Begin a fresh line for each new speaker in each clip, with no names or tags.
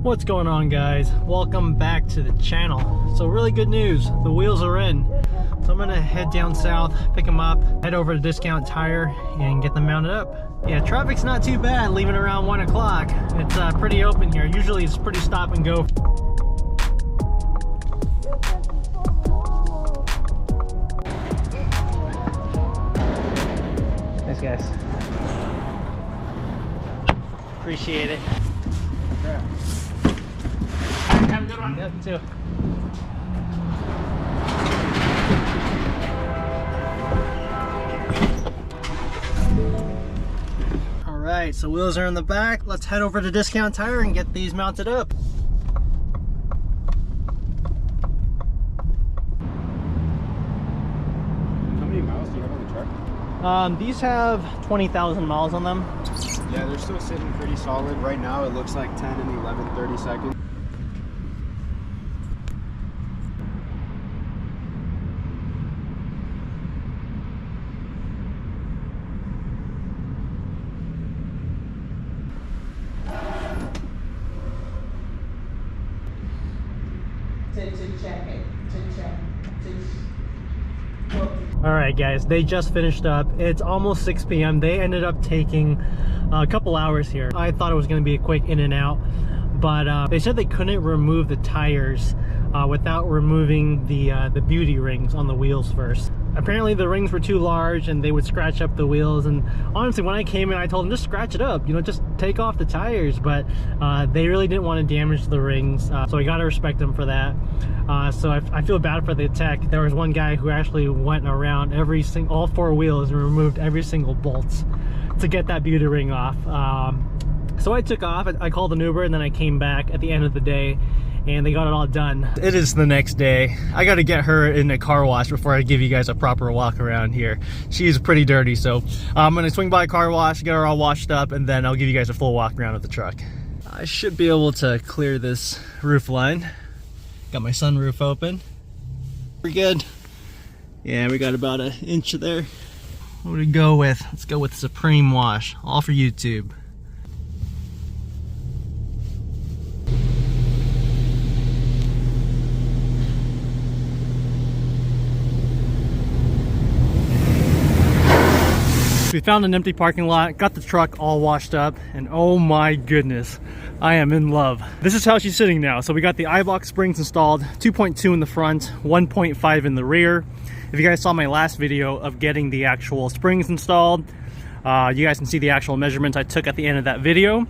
What's going on, guys? Welcome back to the channel. So really good news, the wheels are in. So I'm gonna head down south, pick them up, head over to Discount Tire and get them mounted up. Yeah, traffic's not too bad leaving around 1 o'clock. It's pretty open here. Usually it's pretty stop and go. Thanks, guys. Appreciate it.
Yeah.
Have a good one. Yep, you too. All right, so wheels are in the back. Let's head over to Discount Tire and get these mounted up.
How many miles do you have on the truck?
These have 20,000 miles on them.
Yeah, they're still sitting pretty solid. Right now it looks like 10 and 11, 30 seconds.
Alright guys, they just finished up. It's almost 6 p.m. They ended up taking a couple hours here. I thought it was going to be a quick in and out, but they said they couldn't remove the tires without removing the beauty rings on the wheels first. Apparently the rings were too large and they would scratch up the wheels, and honestly when I came in I told them just scratch it up, you know, just take off the tires, but they really didn't want to damage the rings, so I gotta respect them for that. So I feel bad for the tech. There was one guy who actually went around all 4 wheels and removed every single bolt to get that beauty ring off. So I took off, I called an Uber, and then I came back at the end of the day and they got it all done. It is the next day. I got to get her in a car wash before I give you guys a proper walk around here. She's pretty dirty, so I'm gonna swing by a car wash, get her all washed up, and then I'll give you guys a full walk around of the truck. I should be able to clear this roof line. Got my sunroof open. We're good. Yeah, we got about an inch there. What do we go with? Let's go with Supreme Wash, all for YouTube. We found an empty parking lot, got the truck all washed up, and oh my goodness, I am in love. This is how she's sitting now. So we got the I-box springs installed, 2.2 in the front, 1.5 in the rear. If you guys saw my last video of getting the actual springs installed, you guys can see the actual measurements I took at the end of that video.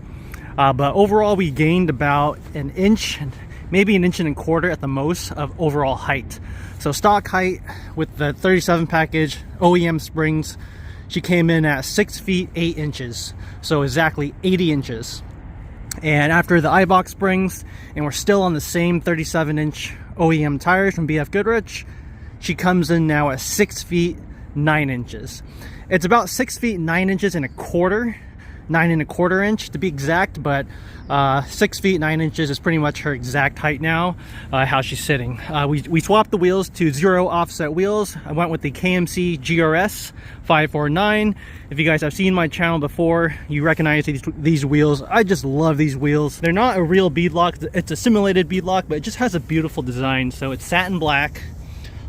But overall we gained about an inch, maybe an inch and a quarter at the most of overall height. So stock height with the 37 package, OEM springs, she came in at 6 feet 8 inches, so exactly 80 inches. And after the I-box springs, and we're still on the same 37-inch OEM tires from BF Goodrich, she comes in now at 6 feet 9 inches. It's about 6 feet 9 inches and a quarter, 9¼ inch to be exact, but 6 feet 9 inches is pretty much her exact height now, how she's sitting. We swapped the wheels to 0 offset wheels. I went with the KMC GRS 549. If you guys have seen my channel before, you recognize these wheels. I just love these wheels. They're not a real beadlock, it's a simulated beadlock, but it just has a beautiful design. So it's satin black.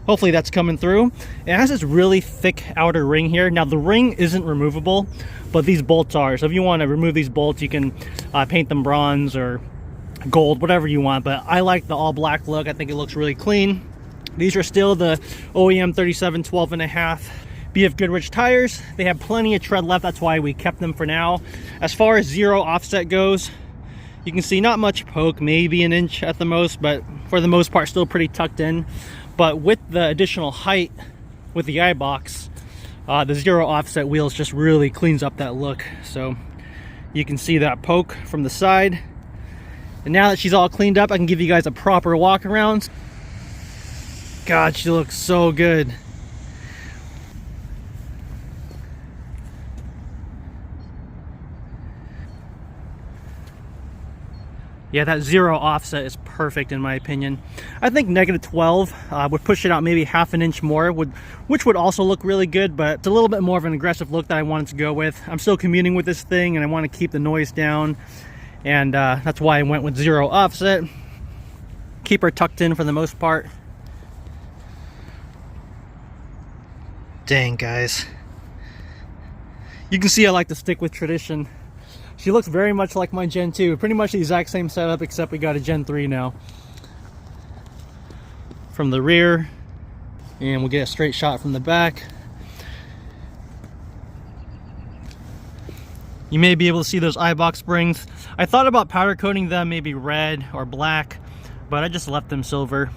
Hopefully that's coming through. It has this really thick outer ring here. Now the ring isn't removable, but these bolts are. So if you want to remove these bolts, you can paint them bronze or gold, whatever you want. But I like the all black look. I think it looks really clean. These are still the OEM 37 12.5 BF Goodrich tires. They have plenty of tread left. That's why we kept them for now. As far as 0 offset goes, you can see not much poke, maybe an inch at the most, but for the most part still pretty tucked in. But with the additional height with the I-box, the 0 offset wheels just really cleans up that look. So you can see that poke from the side. And now that she's all cleaned up, I can give you guys a proper walk around. God, she looks so good. Yeah, that 0 offset is perfect in my opinion. I think -12 would push it out maybe half an inch more, which would also look really good, but it's a little bit more of an aggressive look that I wanted to go with. I'm still commuting with this thing and I want to keep the noise down. and that's why I went with 0 offset. Keep her tucked in for the most part. Dang, guys. You can see I like to stick with tradition. She looks very much like my Gen 2. Pretty much the exact same setup, except we got a Gen 3 now. From the rear, and we'll get a straight shot from the back. You may be able to see those eye-box springs. I thought about powder coating them maybe red or black, but I just left them silver.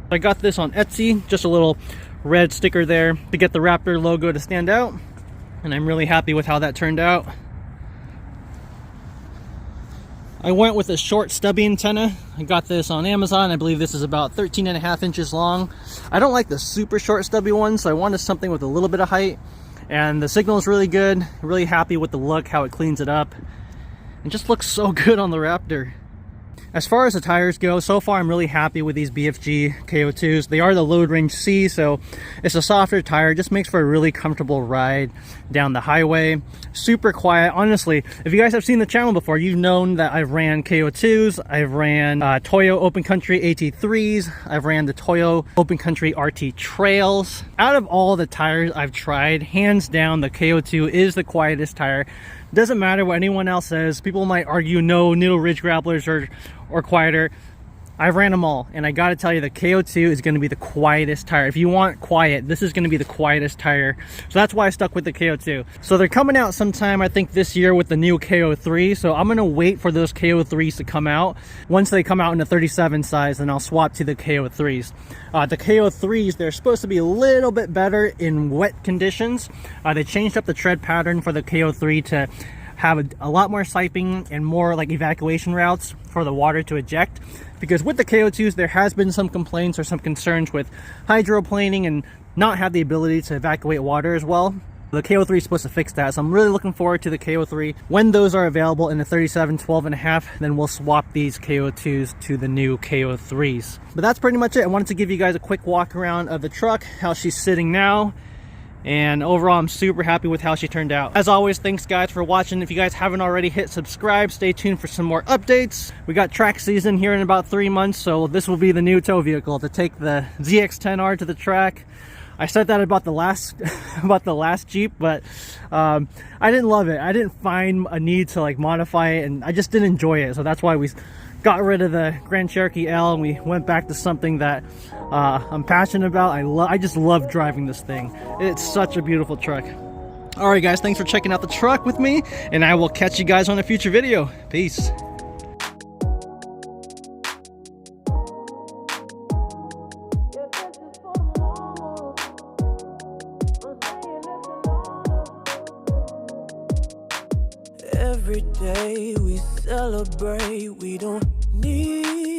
I got this on Etsy, just a little red sticker there to get the Raptor logo to stand out, and I'm really happy with how that turned out. I went with a short stubby antenna. I got this on Amazon. I believe this is about 13.5 inches long. I don't like the super short stubby ones, so I wanted something with a little bit of height, and the signal is really good. Really happy with the look, how it cleans it up. It just looks so good on the Raptor. As far as the tires go, so far I'm really happy with these BFG KO2s. They are the Load Range C, so it's a softer tire. Just makes for a really comfortable ride down the highway. Super quiet. Honestly, if you guys have seen the channel before, you've known that I've ran KO2s, I've ran Toyo Open Country AT3s, I've ran the Toyo Open Country RT Trails. Out of all the tires I've tried, hands down the KO2 is the quietest tire. Doesn't matter what anyone else says. People might argue no, Needle Ridge grapplers or quieter. I've ran them all, and I gotta tell you, the KO2 is gonna be the quietest tire. If you want quiet, this is gonna be the quietest tire. So that's why I stuck with the KO2. So they're coming out sometime, I think this year, with the new KO3. So I'm gonna wait for those KO3s to come out. Once they come out in the 37 size, then I'll swap to the KO3s. The KO3s, they're supposed to be a little bit better in wet conditions. They changed up the tread pattern for the KO3 to have a lot more siping and more like evacuation routes for the water to eject, because with the KO2s there has been some complaints or some concerns with hydroplaning and not have the ability to evacuate water as well. The KO3 is supposed to fix that, so I'm really looking forward to the KO3. When those are available in the 37, 12.5, then we'll swap these KO2s to the new KO3s. But that's pretty much it. I wanted to give you guys a quick walk around of the truck, how she's sitting now. And overall, I'm super happy with how she turned out. As always, thanks guys for watching. If you guys haven't already, hit subscribe. Stay tuned for some more updates. We got track season here in about 3 months, so this will be the new tow vehicle to take the ZX-10R to the track. I said that about the last Jeep, but I didn't love it. I didn't find a need to like modify it, and I just didn't enjoy it. So that's why we got rid of the Grand Cherokee L and we went back to something that I'm passionate about. I just love driving this thing. It's such a beautiful truck. All right, guys, thanks for checking out the truck with me, and I will catch you guys on a future video. Peace.
Every day we celebrate, we don't need